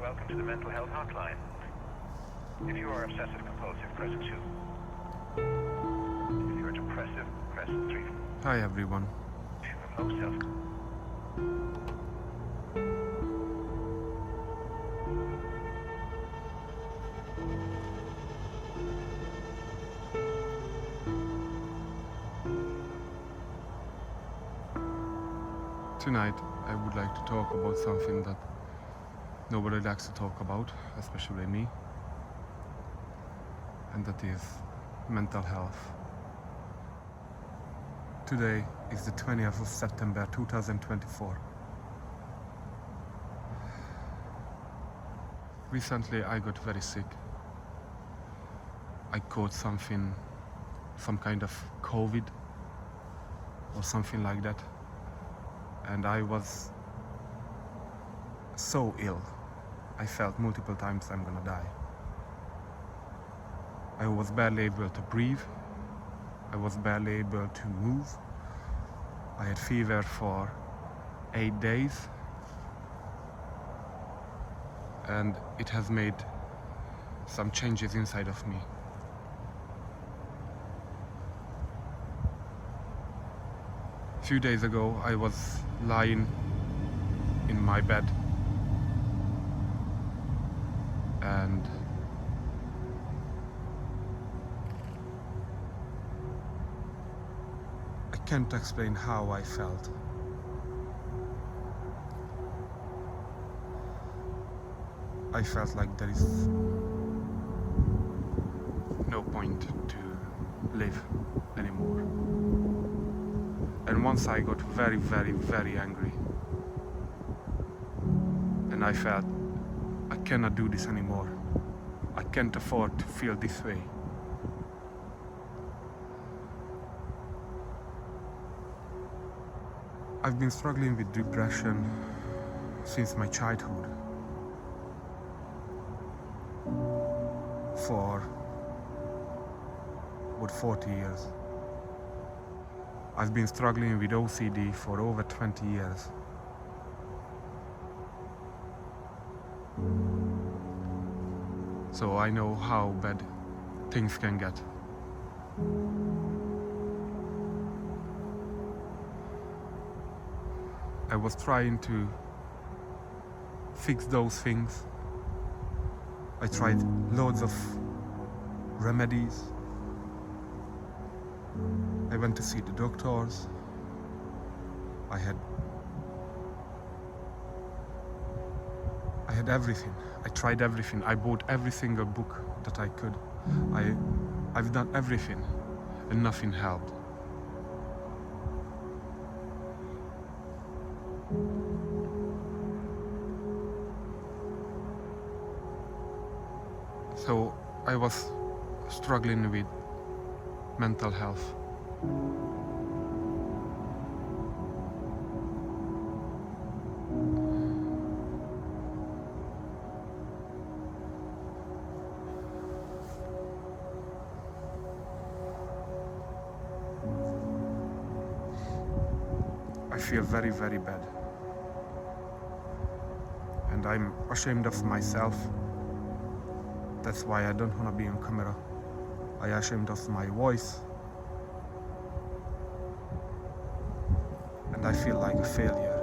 welcome to the mental health hotline. If you are obsessive compulsive, press 2. If you are depressive, press 3. Hi everyone. If you have low self Tonight I would like to talk about something that nobody likes to talk about, especially me, and that is mental health. Today is the 20th of September 2024. Recently I got very sick. I caught some kind of COVID or something like that, and I was so ill. I felt multiple times I'm gonna die. I was barely able to breathe. I was barely able to move. I had fever for 8 days, and it has made some changes inside of me. A few days ago I was lying in my bed, and I can't explain how I felt. I felt like there is no point to live anymore. And once I got very, very, very angry, and I felt I cannot do this anymore. I can't afford to feel this way. I've been struggling with depression since my childhood. For about 40 years. I've been struggling with OCD for over 20 years. So I know how bad things can get. I was trying to fix those things. I tried loads of remedies. I went to see the doctors. I had everything. I tried everything. I bought every single book that I could. I've done everything, and nothing helped. So I was struggling with mental health. I feel very, very bad. And I'm ashamed of myself. That's why I don't want to be on camera. I'm ashamed of my voice. And I feel like a failure.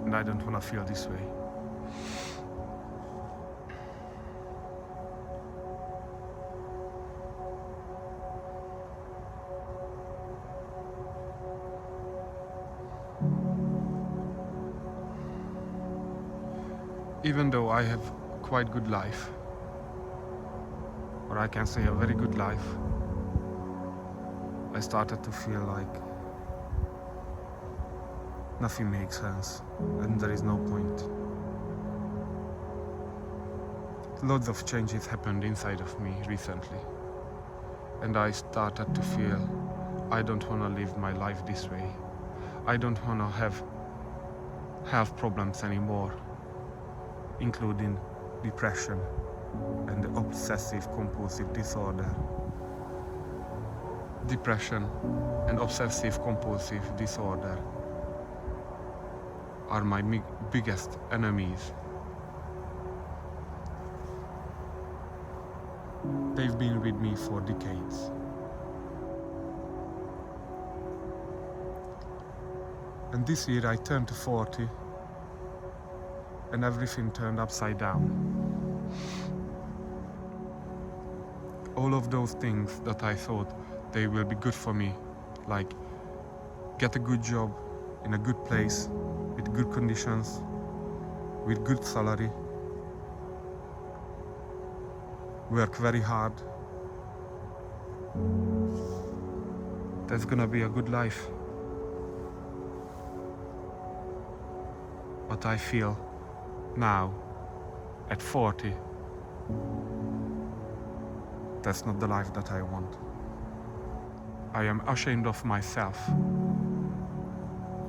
And I don't want to feel this way. Even though I have quite good life, or I can say a very good life, I started to feel like nothing makes sense and there is no point. Loads of changes happened inside of me recently, and I started to feel I don't want to live my life this way. I don't want to have health problems anymore, including depression and obsessive compulsive disorder. Depression and obsessive compulsive disorder are my biggest enemies. They've been with me for decades. And this year I turned to 40 and everything turned upside down. All of those things that I thought they will be good for me, like get a good job in a good place with good conditions, with good salary, work very hard. That's gonna be a good life. But I feel now, at 40, that's not the life that I want. I am ashamed of myself,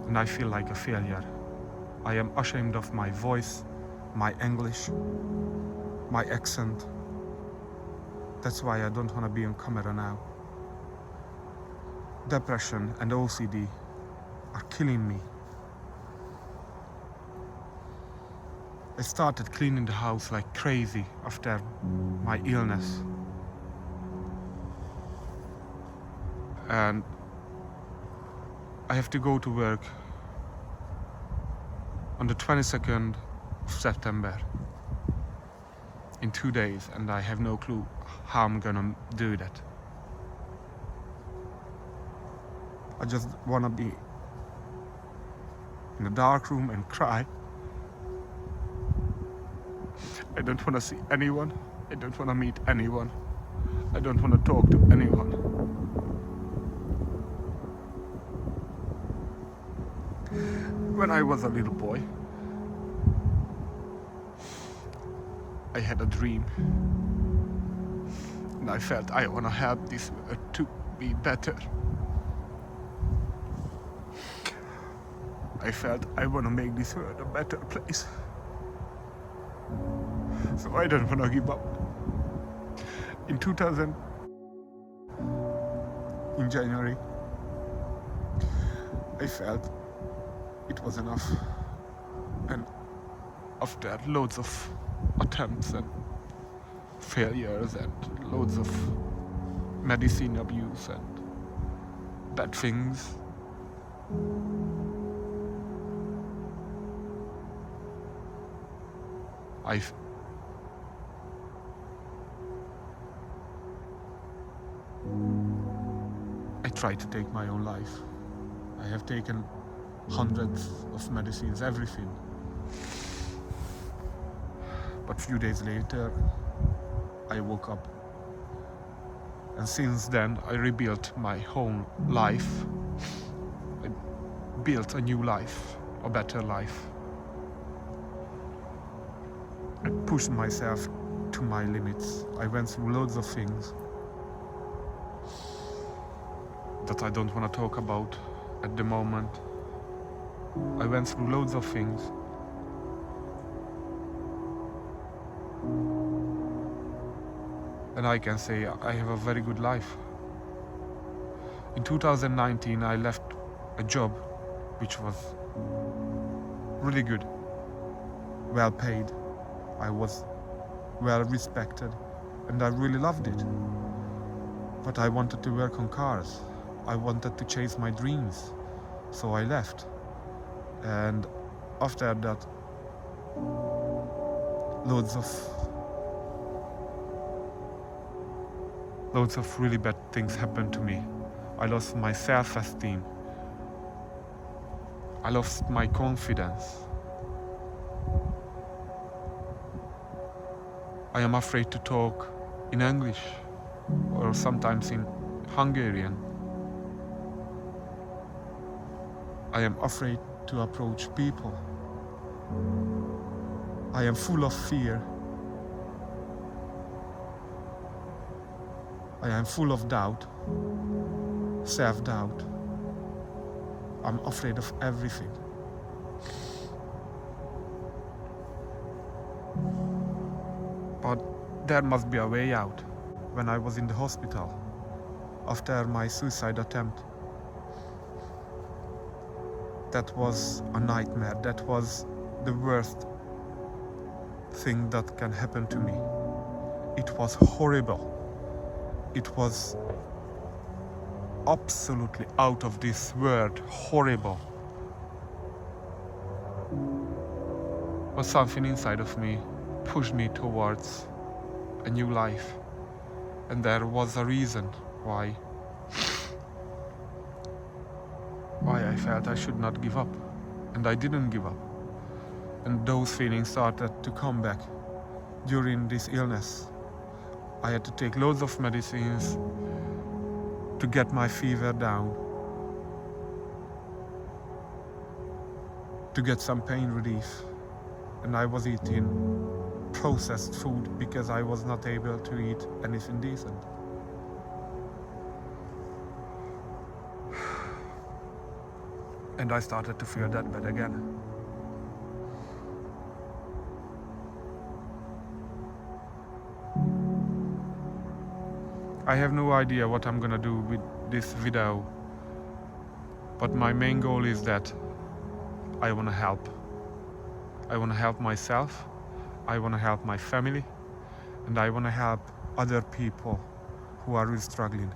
and I feel like a failure. I am ashamed of my voice, my English, my accent. That's why I don't want to be on camera now. Depression and OCD are killing me. I started cleaning the house like crazy after my illness. And I have to go to work on the 22nd of September in 2 days, and I have no clue how I'm gonna do that. I just wanna be in a dark room and cry. I don't wanna see anyone. I don't wanna meet anyone. I don't wanna talk to anyone. When I was a little boy, I had a dream, and I felt I want to help this world to be better. I felt I want to make this world a better place. So I don't want to give up. In January, I felt it was enough. And after loads of attempts and failures and loads of medicine abuse and bad things, I tried to take my own life. I have taken hundreds of medicines, everything. But a few days later, I woke up. And since then, I rebuilt my whole life. I built a new life, a better life. I pushed myself to my limits. I went through loads of things that I don't want to talk about at the moment. I went through loads of things. And I can say I have a very good life. In 2019, I left a job which was really good, well paid. I was well respected, and I really loved it. But I wanted to work on cars. I wanted to chase my dreams, so I left. And after that, loads of really bad things happened to me. I lost my self-esteem. I lost my confidence. I am afraid to talk in English or sometimes in Hungarian. I am afraid to approach people. I am full of fear. I am full of doubt, self-doubt. I'm afraid of everything. But there must be a way out. When I was in the hospital, after my suicide attempt, That was a nightmare. That was the worst thing that can happen to me. It was horrible. It was absolutely out of this world horrible. But something inside of me pushed me towards a new life. And there was a reason why I felt I should not give up. And I didn't give up. And those feelings started to come back during this illness. I had to take loads of medicines to get my fever down, to get some pain relief. And I was eating processed food because I was not able to eat anything decent. And I started to feel that bad again. I have no idea what I'm gonna do with this video, but my main goal is that I wanna help. I wanna help myself, I wanna help my family, and I wanna help other people who are really struggling.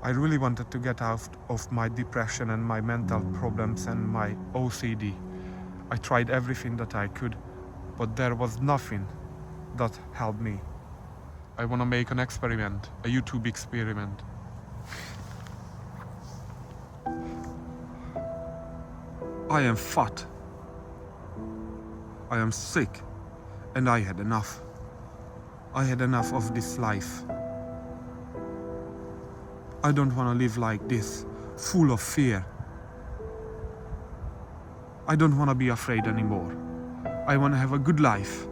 I really wanted to get out of my depression and my mental problems and my OCD. I tried everything that I could, but there was nothing that helped me. I want to make an experiment, a YouTube experiment. I am fat. I am sick. And I had enough. I had enough of this life. I don't want to live like this, full of fear. I don't want to be afraid anymore. I want to have a good life.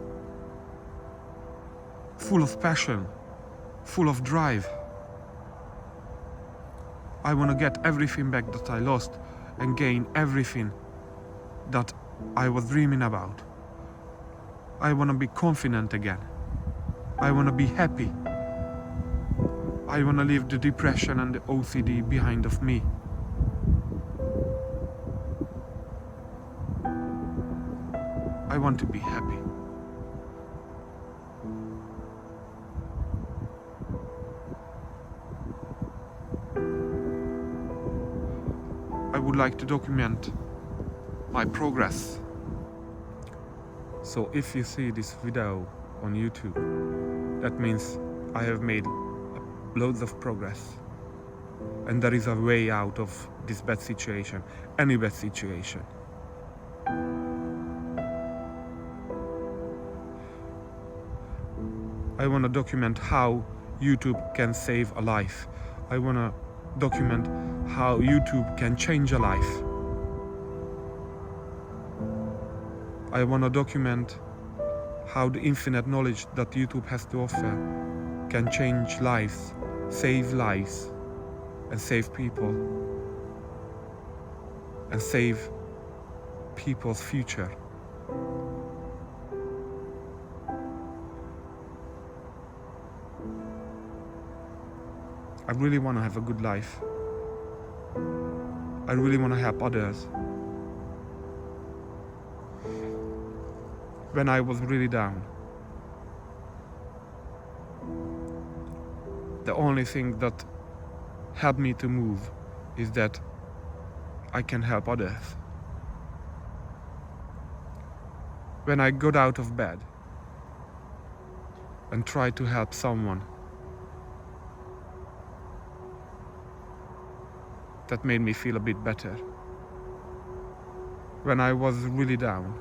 Full of passion, full of drive. I want to get everything back that I lost and gain everything that I was dreaming about. I want to be confident again. I want to be happy. I want to leave the depression and the OCD behind of me. I want to be happy. I would like to document my progress. So if you see this video on YouTube, that means I have made loads of progress. And there is a way out of this bad situation, any bad situation. I want to document how YouTube can save a life. I want to document how YouTube can change a life. I want to document how the infinite knowledge that YouTube has to offer can change lives, save lives, and save people, and save people's future. I really want to have a good life. I really want to help others. When I was really down, the only thing that helped me to move is that I can help others. When I got out of bed and tried to help someone, that made me feel a bit better. When I was really down,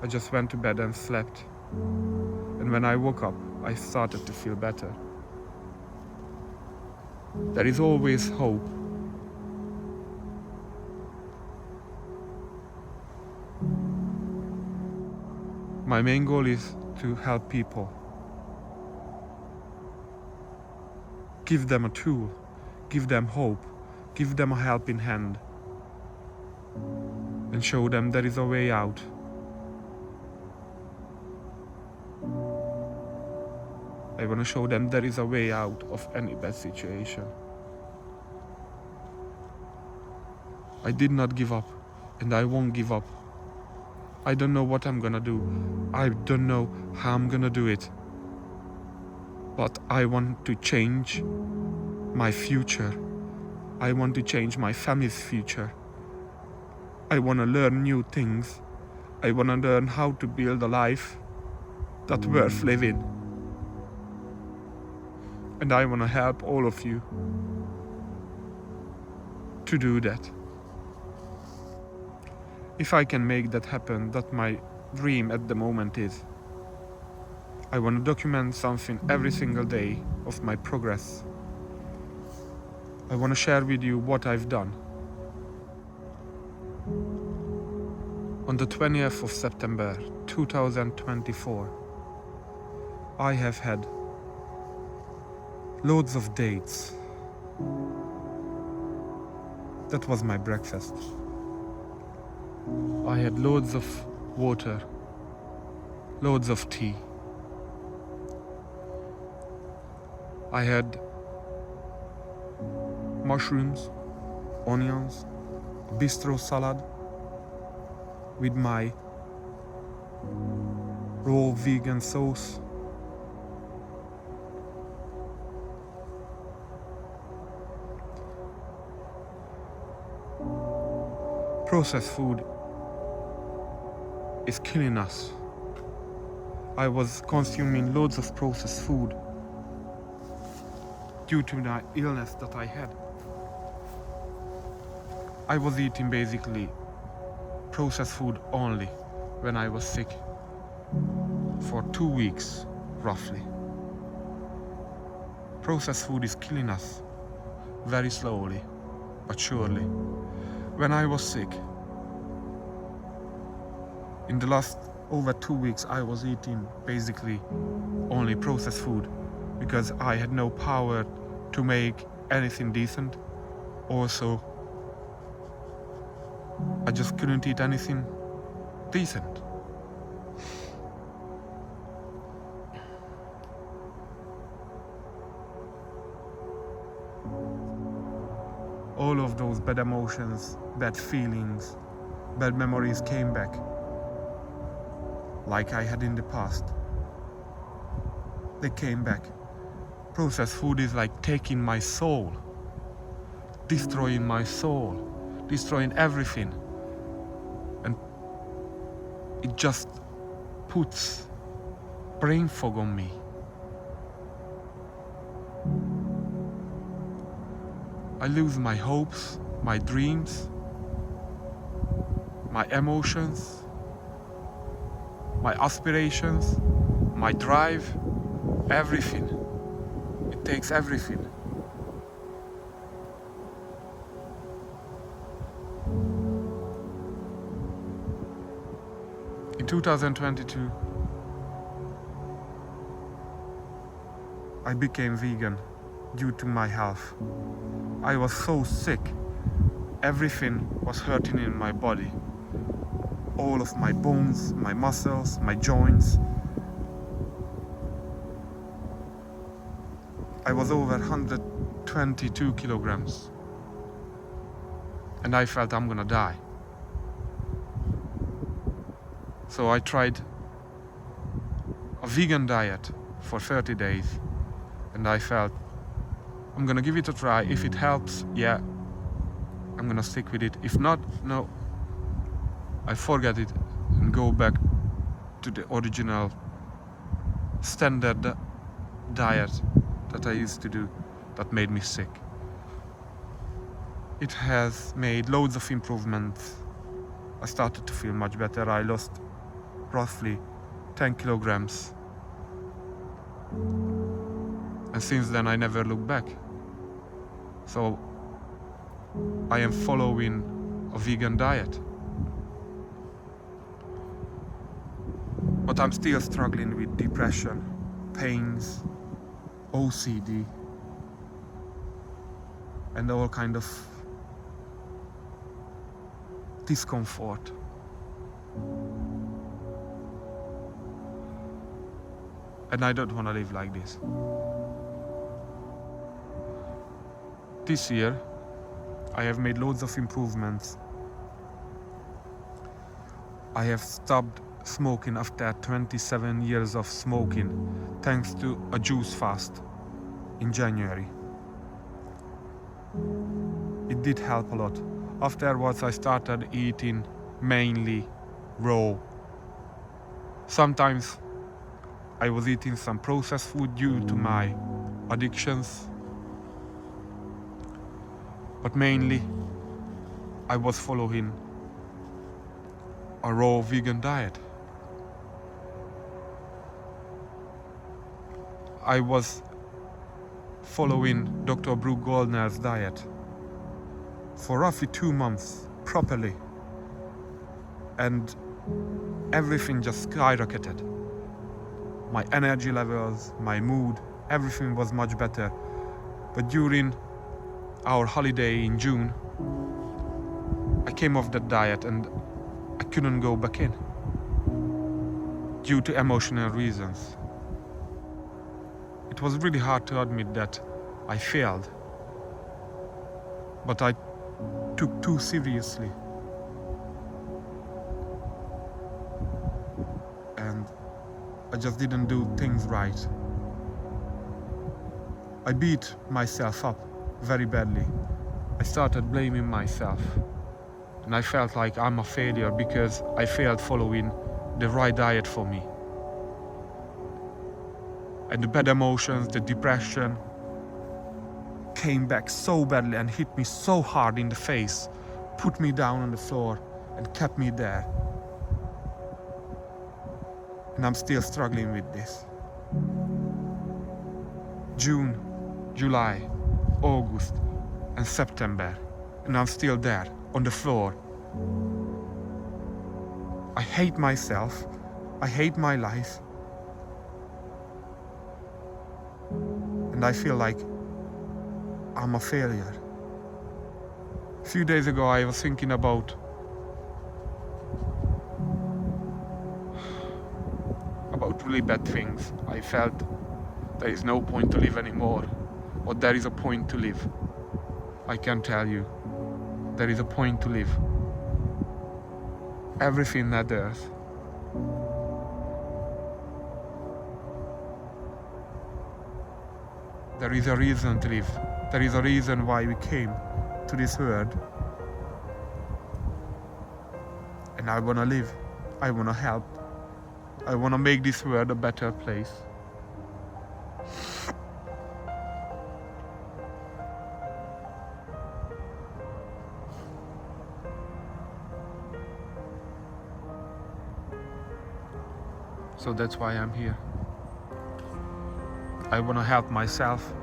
I just went to bed and slept. And when I woke up, I started to feel better. There is always hope. My main goal is to help people. Give them a tool, give them hope, give them a helping hand, and show them there is a way out. I want to show them there is a way out of any bad situation. I did not give up, and I won't give up. I don't know what I'm gonna do. I don't know how I'm gonna do it. But I want to change my future. I want to change my family's future. I want to learn new things. I want to learn how to build a life that's worth living. And I want to help all of you to do that. If I can make that happen, that's my dream at the moment is. I want to document something every single day of my progress. I want to share with you what I've done. On the 20th of September 2024, I have had loads of dates. That was my breakfast. I had loads of water, loads of tea. I had mushrooms, onions, bistro salad with my raw vegan sauce. Processed food is killing us. I was consuming loads of processed food due to the illness that I had. I was eating basically processed food only when I was sick for 2 weeks, roughly. Processed food is killing us very slowly, but surely. When I was sick, in the last over 2 weeks, I was eating basically only processed food because I had no power to make anything decent. Also, I just couldn't eat anything decent. All of those bad emotions, bad feelings, bad memories came back, like I had in the past. They came back. Processed food is like taking my soul, destroying my soul, destroying everything. And it just puts brain fog on me. I lose my hopes, my dreams, my emotions, my aspirations, my drive, everything. It takes everything. In 2022, I became vegan due to my health. I was so sick. Everything was hurting in my body. All of my bones, my muscles, my joints. I was over 122 kilograms. And I felt I'm gonna die. So I tried a vegan diet for 30 days. And I felt, I'm gonna give it a try. If it helps, yeah, I'm gonna stick with it. If not, no, I forget it and go back to the original standard diet that I used to do that made me sick. It has made loads of improvements. I started to feel much better. I lost roughly 10 kilograms. And since then I never looked back. So I am following a vegan diet. But I'm still struggling with depression, pains, OCD, and all kind of discomfort. And I don't want to live like this. This year, I have made loads of improvements. I have stopped smoking after 27 years of smoking, thanks to a juice fast in January. It did help a lot. Afterwards, I started eating mainly raw. Sometimes I was eating some processed food due to my addictions, but mainly I was following a raw vegan diet. I was following Dr. Brooke Goldner's diet for roughly 2 months properly, and everything just skyrocketed. My energy levels, my mood, everything was much better. But during our holiday in June, I came off that diet and I couldn't go back in due to emotional reasons. It was really hard to admit that I failed, but I took too seriously. And I just didn't do things right. I beat myself up very badly. I started blaming myself. And I felt like I'm a failure because I failed following the right diet for me. And the bad emotions, the depression, came back so badly and hit me so hard in the face, put me down on the floor and kept me there. And I'm still struggling with this. June, July, August and September, and I'm still there on the floor. I hate myself, I hate my life, and I feel like I'm a failure. A few days ago I was thinking about really bad things. I felt there is no point to live anymore, or there is a point to live. I can tell you, there is a point to live. Everything matters. There is a reason to live. There is a reason why we came to this world. And I wanna live. I wanna help. I wanna make this world a better place. So that's why I'm here. I wanna help myself.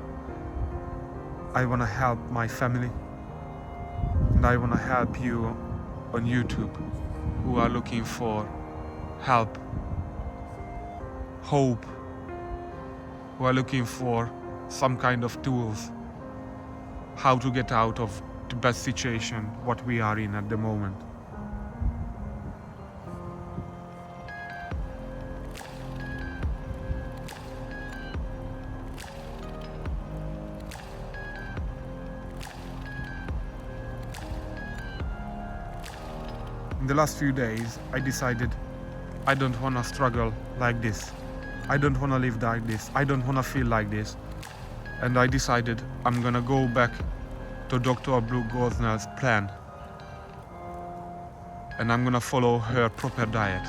I wanna help my family. And I wanna help you on YouTube who are looking for help, hope, who are looking for some kind of tools, how to get out of the bad situation what we are in at the moment. In the last few days, I decided I don't want to struggle like this. I don't want to live like this. I don't want to feel like this. And I decided I'm gonna go back to Dr. Brooke Goldner's plan. And I'm gonna follow her proper diet.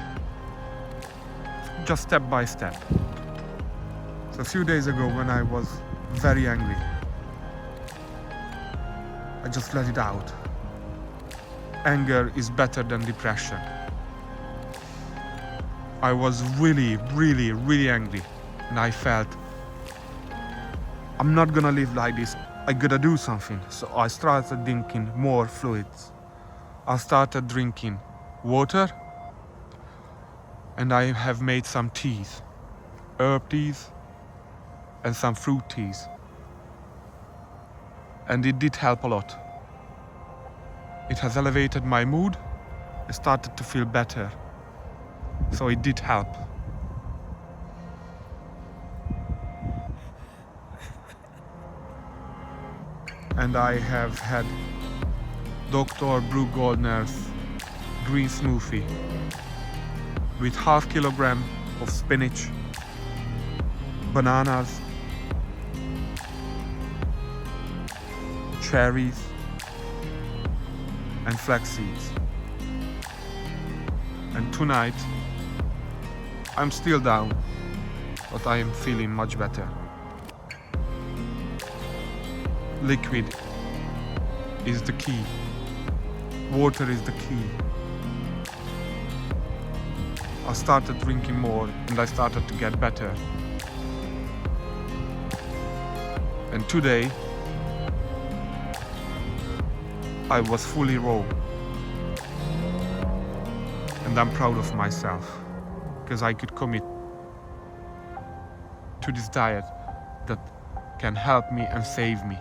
Just step by step. So a few days ago when I was very angry, I just let it out. Anger is better than depression. I was really angry, and I felt I'm not gonna live like this. I gotta do something. So I started drinking more fluids. I started drinking water, and I have made some teas, herb teas and some fruit teas. And it did help a lot. It has elevated my mood. I started to feel better. So it did help. And I have had Dr. Brew Goldner's green smoothie with half kilogram of spinach, bananas, cherries, and flax seeds. And tonight, I'm still down, but I am feeling much better. Liquid is the key. Water is the key. I started drinking more and I started to get better. And today, I was fully raw. And I'm proud of myself because I could commit to this diet that can help me and save me.